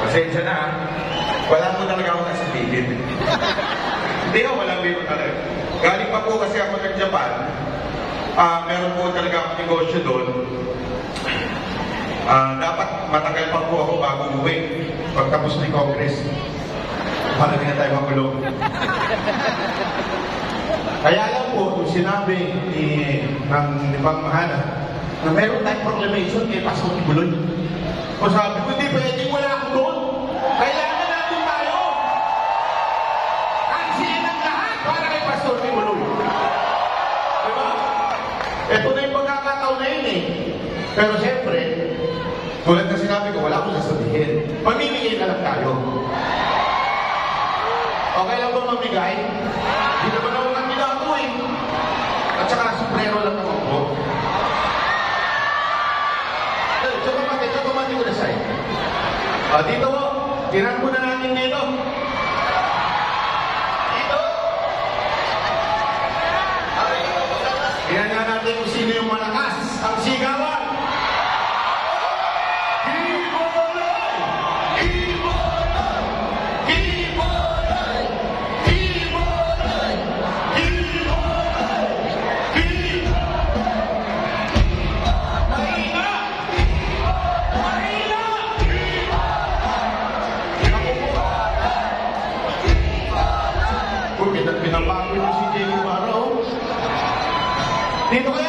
Pasensya na, wala po talaga ako nasabihin. Hindi ako, walang biro talaga. Galing pa po kasi ako ng Japan, meron po talaga akong negosyo doon. Dapat matagal pa po ako bago uwi pagtapos ng Congress. Para na tayo makulong. Kaya lang po, kung sinabi ng Pangmahala na meron tayong proclamation kay Pastor Tibuloy. Kung sabi ko, hindi pwedeng wala ako doon. Kailangan natin tayo. Kansiin ang lahat para kay Pastor Tibuloy. Diba? Ito na yung pagkakataon na yun eh. Pero siyempre, tulad na sinabi ko, wala akong sasabihin. Pamimigay na lang tayo. Okay lang ba mamigay? Hindi naman ako kandidato eh. At saka suprero lang ako po. Tsaka ko na sa'yo. Dito po, tinan po na natin dito. Dito. Tinan nga natin kung sino yung malakas. Ang sigawan. Pinapakit mo si J.K. Barrow. Dito kaya